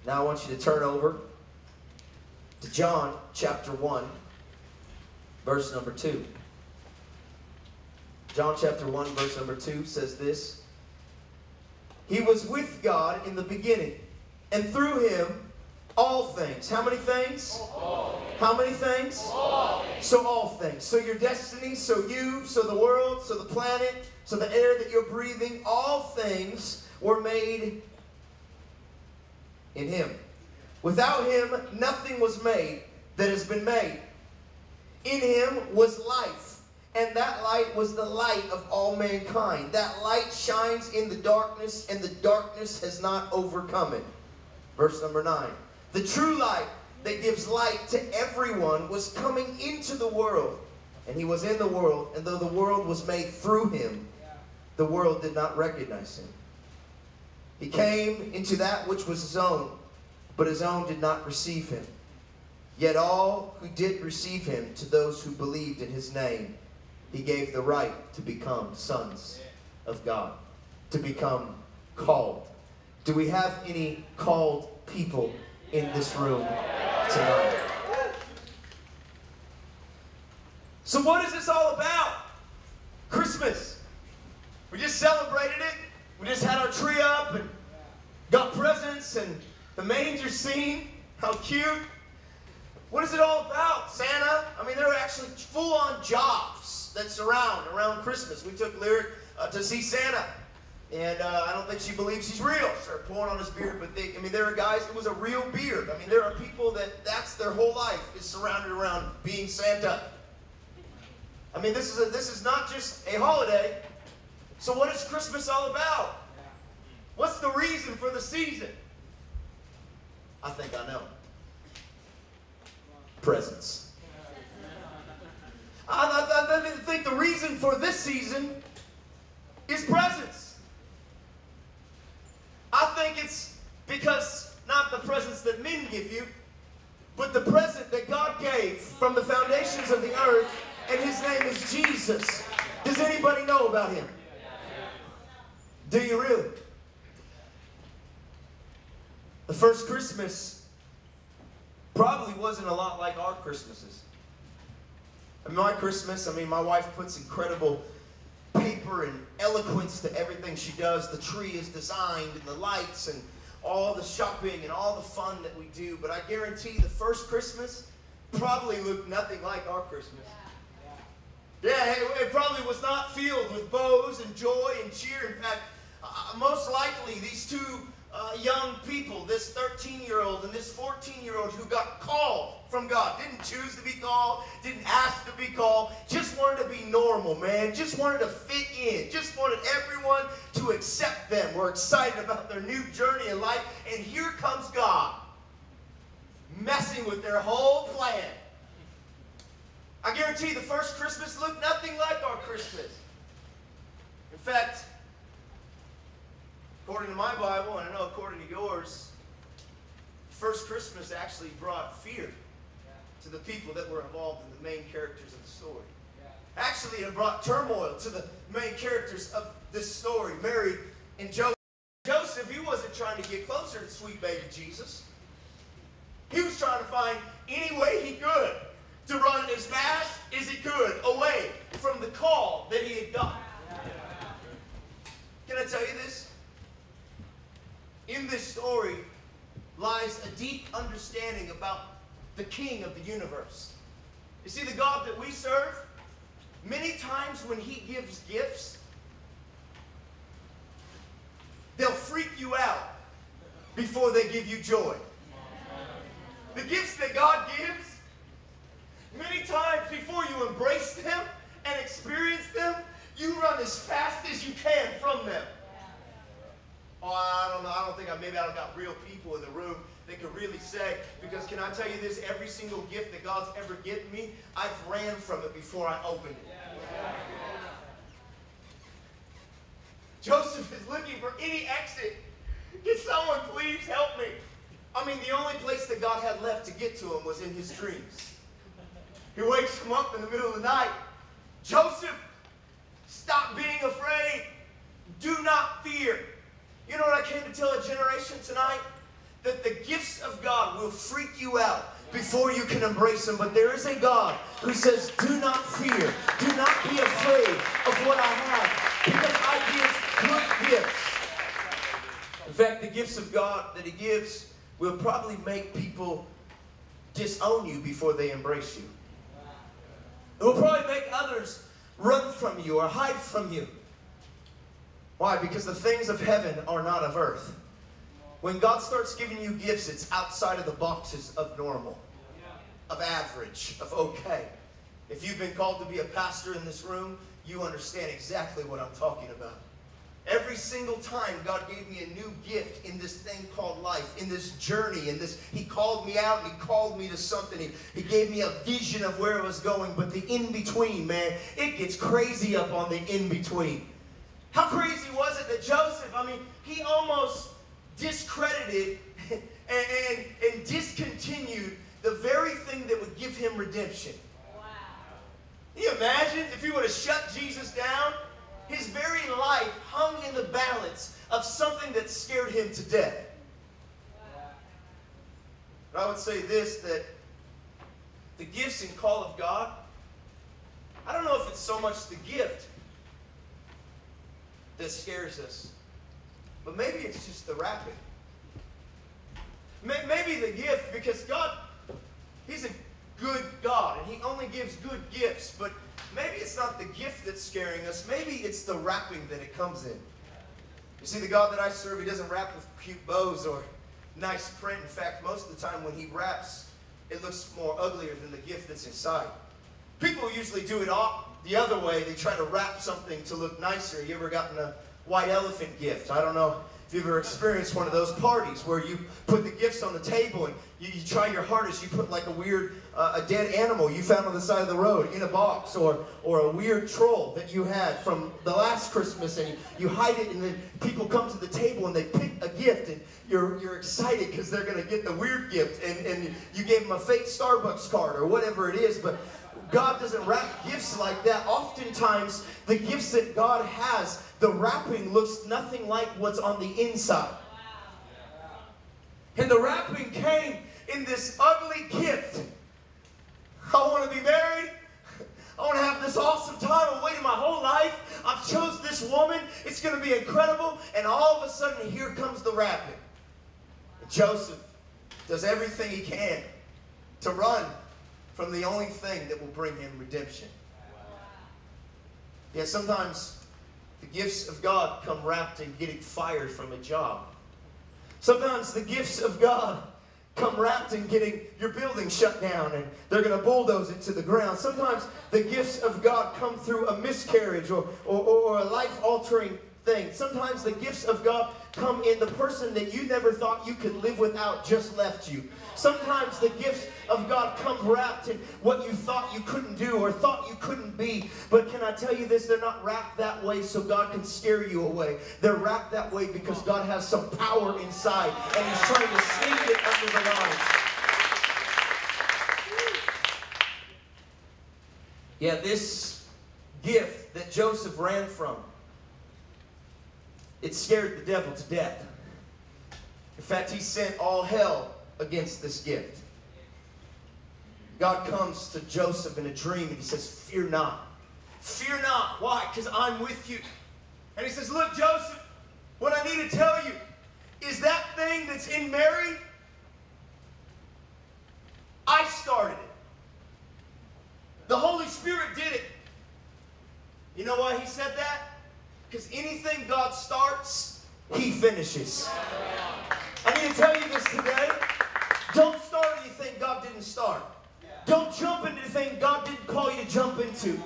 Now I want you to turn over to John chapter 1, verse number 2. John chapter 1, verse number 2 says this. He was with God in the beginning, and through him all things. How many things? All. How many things? All. So all things. So your destiny, so you, so the world, so the planet, so the air that you're breathing, all things were made in him. Without him, nothing was made that has been made. In him was life, and that light was the light of all mankind. That light shines in the darkness, and the darkness has not overcome it. Verse number 9. The true light that gives light to everyone was coming into the world, and he was in the world, and though the world was made through him, the world did not recognize him. He came into that which was his own, but his own did not receive him. Yet all who did receive him, to those who believed in his name, he gave the right to become sons of God, to become called. Do we have any called people in this room tonight? So what is this all about? Christmas. We just celebrated it. We just had our tree up and got presents and the manger scene. How cute. What is it all about? Santa? I mean, there are actually full-on jobs that surround around Christmas. We took Lyric to see Santa. And I don't think she believes he's real. Started pouring on his beard, but there are guys, it was a real beard. I mean, there are people that's their whole life is surrounded around being Santa. I mean, this is not just a holiday. So what is Christmas all about? What's the reason for the season? I think I know. Presents. I think the reason for this season is presents. I think it's because not the presents that men give you, but the present that God gave from the foundations of the earth, and his name is Jesus. Does anybody know about him? Do you really? The first Christmas probably wasn't a lot like our Christmases. I mean, my Christmas, my wife puts incredible paper and eloquence to everything she does. The tree is designed and the lights and all the shopping and all the fun that we do. But I guarantee the first Christmas probably looked nothing like our Christmas. Yeah, it probably was not filled with bows and joy and cheer. In fact, most likely these two young people, this 13-year-old and this 14-year-old who got called from God, didn't choose to be called, didn't ask to be called, just wanted to be normal, man, just wanted to fit in, just wanted everyone to accept them, were excited about their new journey in life, and here comes God, messing with their whole plan. I guarantee the first Christmas looked nothing like our Christmas. In fact, according to my Bible, and I know according to yours, first Christmas actually brought fear to the people that were involved in the main characters of the story. Actually, it brought turmoil to the main characters of this story, Mary and Joseph. Joseph, he wasn't trying to get closer to sweet baby Jesus. He was trying to find any way he could to run as fast as he could away from the call that he had gotten. Can I tell you this? In this story lies a deep understanding about the King of the universe. You see, the God that we serve, many times when he gives gifts, they'll freak you out before they give you joy. The gifts that God gives, many times before you embrace them and experience them, you run as fast as you can from them. Oh, I don't know. I don't think maybe I've got real people in the room that can really say, because can I tell you this, every single gift that God's ever given me, I've ran from it before I opened it. Joseph is looking for any exit. Can someone please help me? The only place that God had left to get to him was in his dreams. He wakes him up in the middle of the night. Joseph, stop being afraid. Do not fear. You know what I came to tell a generation tonight? that the gifts of God will freak you out before you can embrace them. But there is a God who says, do not fear. Do not be afraid of what I have, because I give good gifts. In fact, the gifts of God that he gives will probably make people disown you before they embrace you. It will probably make others run from you or hide from you. Why? Because the things of heaven are not of earth. When God starts giving you gifts, it's outside of the boxes of normal, of average, of okay. If you've been called to be a pastor in this room, you understand exactly what I'm talking about. Every single time God gave me a new gift in this thing called life, in this journey, He called me out and He called me to something. He gave me a vision of where it was going. But the in-between, man, it gets crazy up on the in-between. How crazy was it that Joseph, he almost discredited and discontinued the very thing that would give him redemption. Wow. Can you imagine if he would have shut Jesus down? His very life hung in the balance of something that scared him to death. But I would say this, that the gifts and call of God, I don't know if it's so much the gift that scares us, but maybe it's just the wrapping. Maybe the gift, because God, He's a good God, and He only gives good gifts, but maybe it's not the gift that's scaring us. Maybe it's the wrapping that it comes in. You see, the God that I serve, He doesn't wrap with cute bows or nice print. In fact, most of the time when He wraps, it looks more uglier than the gift that's inside. People usually do it all the other way. They try to wrap something to look nicer. You ever gotten a white elephant gift? I don't know if you've ever experienced one of those parties where you put the gifts on the table and you try your hardest. You put like a weird, a dead animal you found on the side of the road in a box, or a weird troll that you had from the last Christmas, and you hide it, and then people come to the table and they pick a gift, and you're excited because they're going to get the weird gift, and you gave them a fake Starbucks card or whatever it is. But God doesn't wrap gifts like that. Oftentimes, the gifts that God has, the wrapping looks nothing like what's on the inside. And the wrapping came in this ugly gift. I want to be married. I want to have this awesome time. I've waited my whole life. I've chose this woman. It's going to be incredible. And all of a sudden, here comes the wrapping. And Joseph does everything he can to run from the only thing that will bring him redemption. Yeah, sometimes the gifts of God come wrapped in getting fired from a job. Sometimes the gifts of God come wrapped in getting your building shut down and they're going to bulldoze it to the ground. Sometimes the gifts of God come through a miscarriage or a life-altering thing. Sometimes the gifts of God come in the person that you never thought you could live without just left you. Sometimes the gifts of God come wrapped in what you thought you couldn't do or thought you couldn't be. But can I tell you this? They're not wrapped that way so God can scare you away. They're wrapped that way because God has some power inside and He's trying to sneak it under the lines. Yeah, this gift that Joseph ran from, it scared the devil to death. In fact, he sent all hell against this gift. God comes to Joseph in a dream and He says, fear not. Fear not. Why? Because I'm with you. And He says, look, Joseph, what I need to tell you is that thing that's in Mary, I started it. The Holy Spirit did it. You know why He said that? Because anything God starts, He finishes. I need to tell you this today. Don't start anything God didn't start. Don't jump into anything God didn't call you to jump into.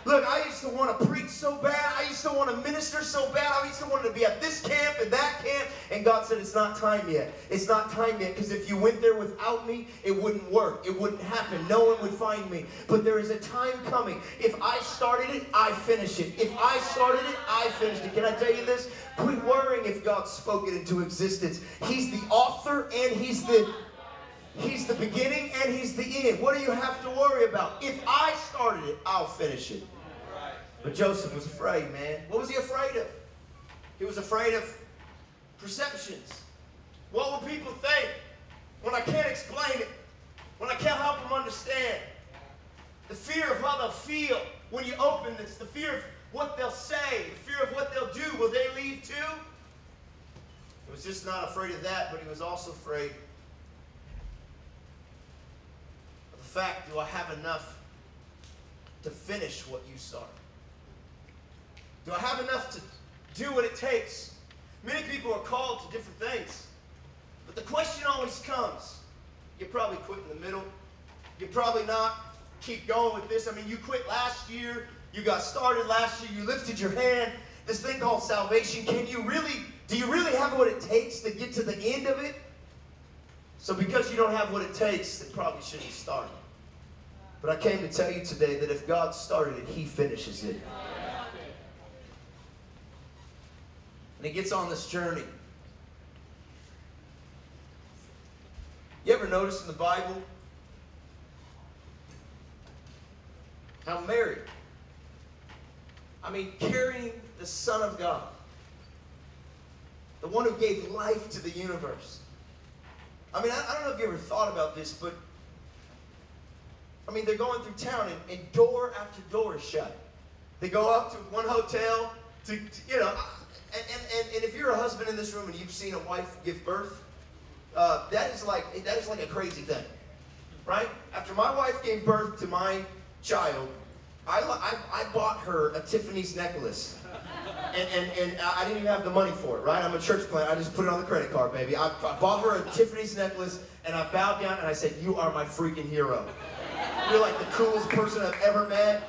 Look, I used to want to preach so bad. I used to want to minister so bad. I used to want to be at this camp and that camp. And God said, it's not time yet. It's not time yet. Because if you went there without me, it wouldn't work. It wouldn't happen. No one would find me. But there is a time coming. If I started it, I finish it. If I started it, I finished it. Can I tell you this? Quit worrying if God spoke it into existence. He's the author and He's the beginning and He's the end. What do you have to worry about? If I started it, I'll finish it. But Joseph was afraid, man. What was he afraid of? He was afraid of perceptions. What will people think when I can't explain it? When I can't help them understand? The fear of how they'll feel when you open this. The fear of what they'll say. The fear of what they'll do. Will they leave too? He was just not afraid of that, but he was also afraid of the fact, do I have enough to finish what you started? Do I have enough to do what it takes? Many people are called to different things. But the question always comes, you probably quit in the middle. You probably not keep going with this. I mean, you quit last year. You got started last year. You lifted your hand. This thing called salvation, do you really have what it takes to get to the end of it? So because you don't have what it takes, it probably shouldn't start. But I came to tell you today that if God started it, He finishes it. And He gets on this journey. You ever notice in the Bible how Mary, carrying the Son of God, the one who gave life to the universe. I don't know if you ever thought about this, but they're going through town and door after door is shut. They go up to one hotel and if you're a husband in this room and you've seen a wife give birth, that is like a crazy thing, right? After my wife gave birth to my child, I bought her a Tiffany's necklace, and I didn't even have the money for it, right? I'm a church plant. I just put it on the credit card, baby. I bought her a Tiffany's necklace, and I bowed down and I said, "You are my freaking hero. You're like the coolest person I've ever met.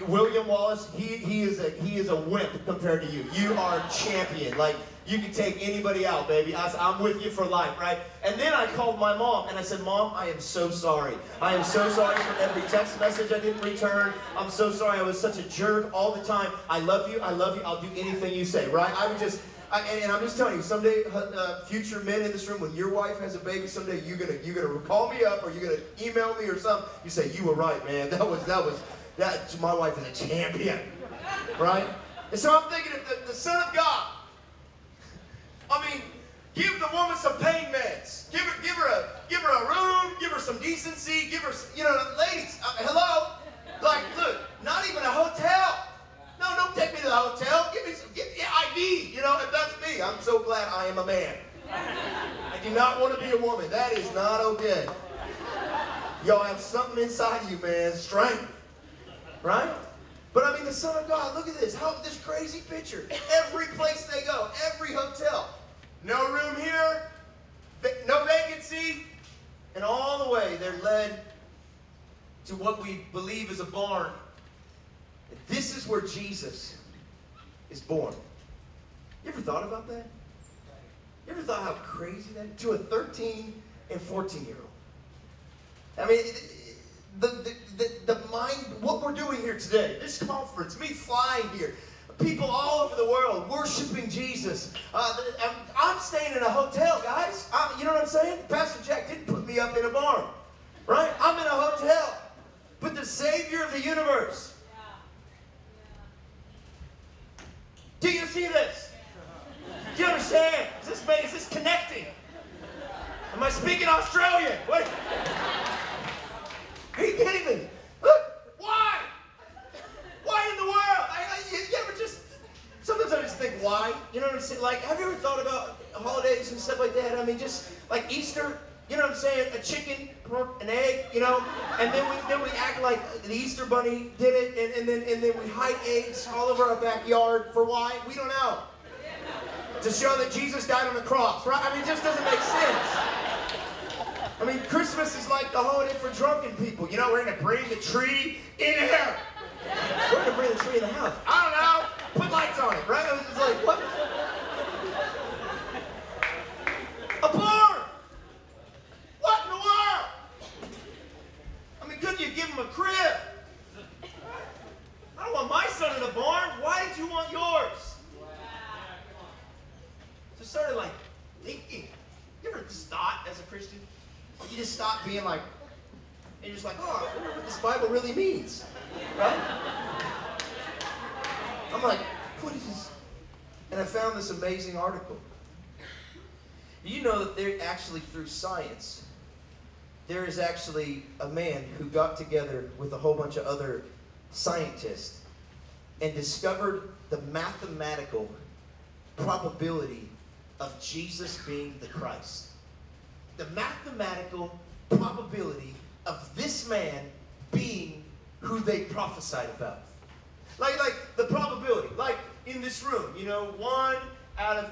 William Wallace, he is a wimp compared to you. You are a champion. Like, you can take anybody out, baby. I'm with you for life, right?" And then I called my mom and I said, "Mom, I am so sorry. I am so sorry for every text message I didn't return. I'm so sorry. I was such a jerk all the time. I love you. I love you. I'll do anything you say," right? And I'm just telling you, someday, future men in this room, when your wife has a baby, someday you're gonna call me up or you're gonna email me or something. You say, "You were right, man. My wife is a champion," right? And so I'm thinking, if the Son of God, give the woman some pain meds. Give her a room. Give her some decency. Give her, ladies, hello. Like, look, not even a hotel. No, don't take me to the hotel. Give me IV. If that's me, I'm so glad I am a man. I do not want to be a woman. That is not okay. Y'all have something inside you, man. Strength. Right? But the Son of God, look at this. This crazy picture. Every place they go, every hotel. No room here, no vacancy, and all the way they're led to what we believe is a barn. And this is where Jesus is born. You ever thought about that? You ever thought how crazy that is? To a 13 and 14-year-old. The mind, what we're doing here today, this conference, me flying here, people all over the world worshiping Jesus. I'm staying in a hotel, guys. You know what I'm saying? Pastor Jack didn't put me up in a barn, right? I'm in a hotel. But the Savior of the universe. Do you see this? Do you understand? Is this connecting? Am I speaking Australian? Wait. Are you kidding me? Look, why? Why in the world? You ever just, sometimes I just think, why? You know what I'm saying? Like, have you ever thought about holidays and stuff like that? Just like Easter, you know what I'm saying? A chicken, pork, an egg, and then we act like the Easter Bunny did it, and then we hide eggs all over our backyard. For why? We don't know. To show that Jesus died on the cross, right? It just doesn't make sense. Christmas is like the holiday for drunken people. We're going to bring the tree in here. We're going to bring the tree in the house. I don't know. Put lights on it, right? It's like, what? A barn! What in the world? Couldn't you give him a crib? I don't want my son in a barn. Why did you want yours? So I started thinking. You ever just thought as a Christian? You just stop being like, and you're just like, oh, I wonder what this Bible really means, right? I'm like, what is this? And I found this amazing article. You know that there actually, through science, there is actually a man who got together with a whole bunch of other scientists and discovered the mathematical probability of Jesus being the Christ. The mathematical probability of this man being who they prophesied about. Like the probability, like in this room, you know, 1 out of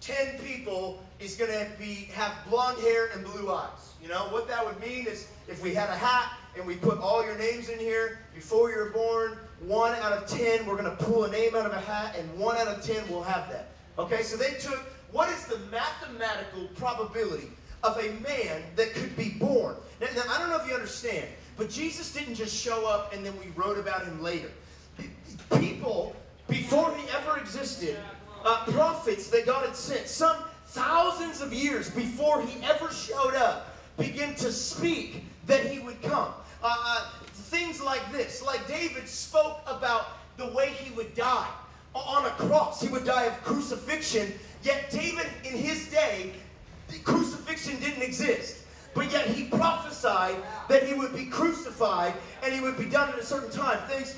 10 people is going to have blonde hair and blue eyes. You know, what that would mean is if we had a hat and we put all your names in here before you were born, 1 out of 10, we're going to pull a name out of a hat, and 1 out of 10 will have that. Okay, so they took, what is the mathematical probability of a man that could be born? Now, I don't know if you understand, but Jesus didn't just show up and then we wrote about him later. People, before he ever existed, prophets that God had sent, some thousands of years before he ever showed up, began to speak that he would come. Things like this, like David spoke about the way he would die on a cross. He would die of crucifixion, yet David in his day, the crucifixion didn't exist. But yet he prophesied that he would be crucified and he would be done at a certain time. Things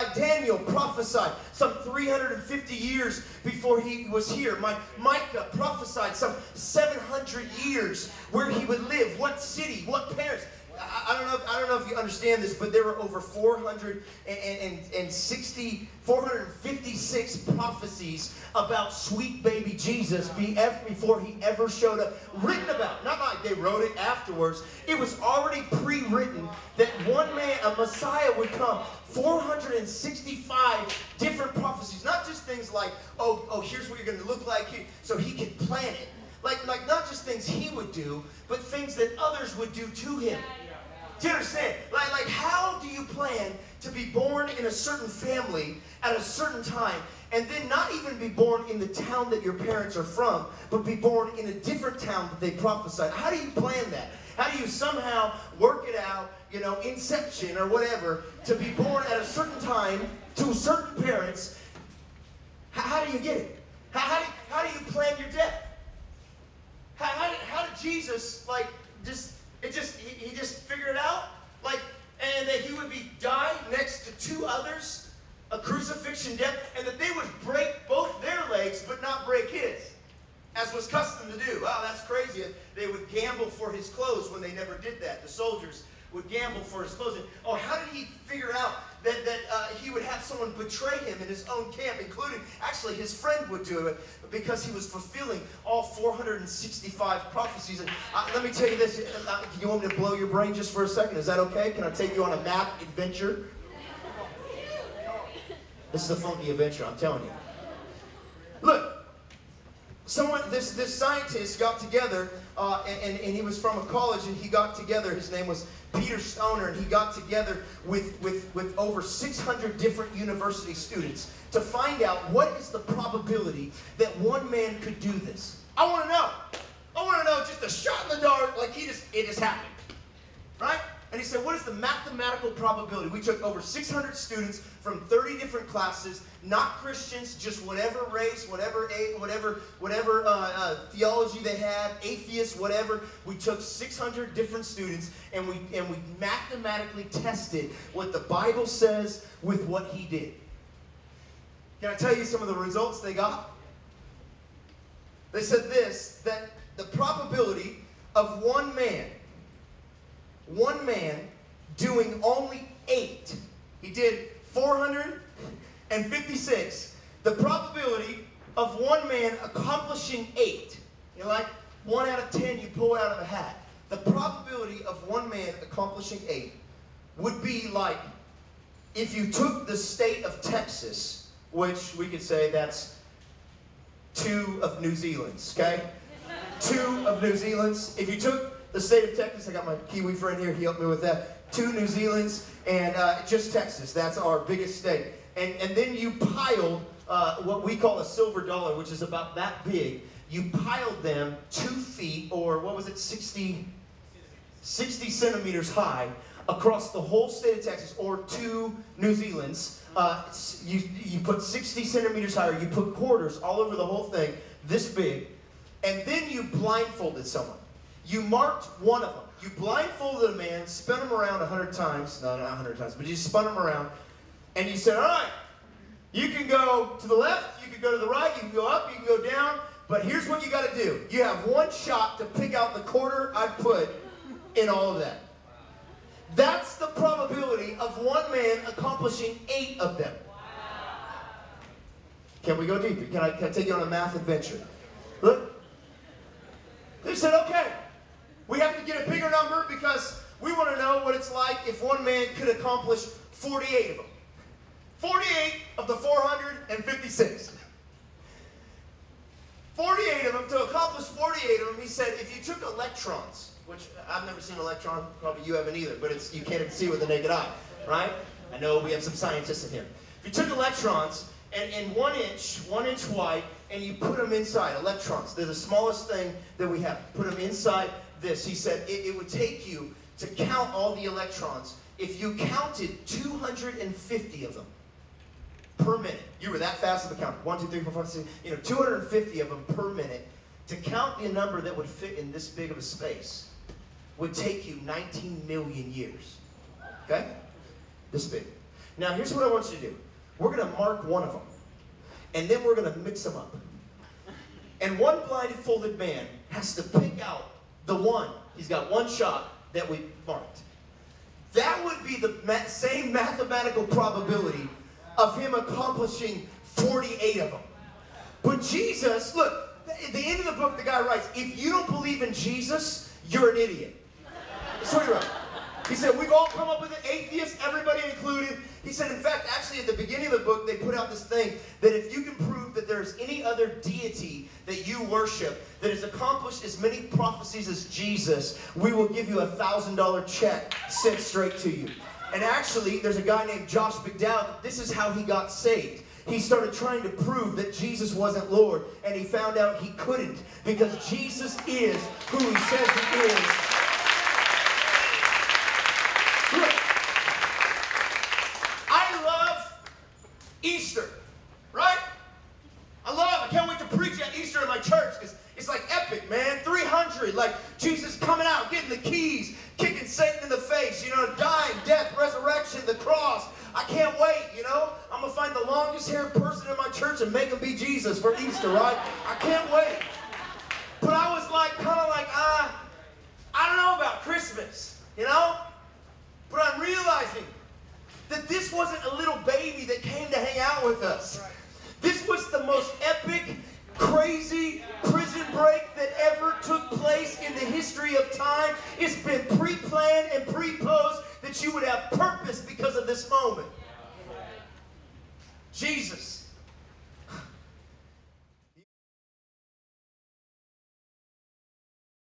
like Daniel prophesied some 350 years before he was here. Micah prophesied some 700 years where he would live, what city, what parents. I don't know if you understand this, but there were over 456 prophecies about sweet baby Jesus before he ever showed up. Written about, not like they wrote it afterwards. It was already pre-written that one man, a Messiah, would come. 465 different prophecies, not just things like, oh, here's what you're going to look like, so he could plan it. Like not just things he would do, but things that others would do to him. Do you understand? Like how do you plan to be born in a certain family at a certain time and then not even be born in the town that your parents are from, but be born in a different town that they prophesied? How do you plan that? How do you somehow work it out, you know, inception or whatever, to be born at a certain time to certain parents? How do you get it? How do you plan your death? How did Jesus, like, he just figured it out? Like, and that he would die next to 2 others, a crucifixion death, and that they would break both their legs but not break his, as was custom to do. Wow, that's crazy. They would gamble for his clothes when they never did that. The soldiers would gamble for his clothes. Oh, how did he figure out that he would have someone betray him in his own camp, including, actually, his friend would do it because he was fulfilling all 465 prophecies. And let me tell you this. You want me to blow your brain just for a second? Is that okay? Can I take you on a math adventure? This is a funky adventure, I'm telling you. Look. This scientist got together, and he was from a college, and he got together, his name was Peter Stoner, and he got together with over 600 different university students to find out what is the probability that one man could do this. I want to know. I want to know, just a shot in the dark, like it just happened. Right? And he said, what is the mathematical probability? We took over 600 students from 30 different classes, not Christians, just whatever race, whatever theology they had, atheists, whatever. We took 600 different students, and we mathematically tested what the Bible says with what he did. Can I tell you some of the results they got? They said this, that the probability of one man doing only 8. He did 456. The probability of one man accomplishing 8. You know, like 1 out of 10 you pull out of a hat. The probability of one man accomplishing 8 would be like if you took the state of Texas, which we could say that's 2 of New Zealand's, okay? 2 of New Zealand's. If you took the state of Texas, I got my Kiwi friend here, he helped me with that. 2 New Zealand's and just Texas, that's our biggest state. And then you piled what we call a silver dollar, which is about that big. You piled them 2 feet, or what was it, 60 centimeters high across the whole state of Texas, or 2 New Zealand's. You put 60 centimeters higher, you put quarters all over the whole thing. this big, and then you blindfolded someone. You marked one of them. You blindfolded a man, spun him around 100 times. No, not 100 times, but you spun him around. And you said, all right, you can go to the left, you can go to the right, you can go up, you can go down. But here's what you got to do. You have one shot to pick out the quarter I've put in all of that. That's the probability of one man accomplishing 8 of them. Can we go deeper? Can I take you on a math adventure? Look. They said, okay, we have to get a bigger number because we want to know what it's like if one man could accomplish 48 of them. 48 of the 456. 48 of them, to accomplish 48 of them, he said, if you took electrons, which I've never seen an electron, probably you haven't either, but you can't even see with the naked eye, right? I know we have some scientists in here. If you took electrons and 1 inch wide, and you put them inside, electrons, they're the smallest thing that we have, put them inside this. He said it would take you to count all the electrons if you counted 250 of them per minute. You were that fast of a counter. 1, 2, 3, 4, 5, 6, 250 of them per minute. To count the number that would fit in this big of a space would take you 19 million years. Okay? This big. Now, here's what I want you to do. We're going to mark one of them, and then we're going to mix them up. And one blindfolded man has to pick out the one. He's got one shot that we marked. That would be the same mathematical probability of him accomplishing 48 of them. But Jesus, look, at the end of the book, the guy writes, if you don't believe in Jesus, you're an idiot. That's what he wrote. He said, we've all come up with an atheist, everybody included. He said, in fact, actually at the beginning of the book, they put out this thing that if you can prove that there's any other deity that you worship that has accomplished as many prophecies as Jesus, we will give you a $1,000 check sent straight to you. And actually, there's a guy named Josh McDowell. This is how he got saved. He started trying to prove that Jesus wasn't Lord, and he found out he couldn't, because Jesus is who he says he is. Look, I love Easter, right? I can't wait to preach at Easter in my church, because it's like epic, man. 300, like Jesus coming out, getting the keys, kicking Satan in the face, dying, death, resurrection, the cross. I can't wait, I'm going to find the longest haired person in my church and make him be Jesus for Easter, right? I can't wait. But I was kind of like, I don't know about Christmas, But I'm realizing that this wasn't a little baby that came to hang out with us. This was the most epic, crazy prison break that ever took place in the history of time. It's been pre-planned and pre-posed that you would have purpose because of this moment. Jesus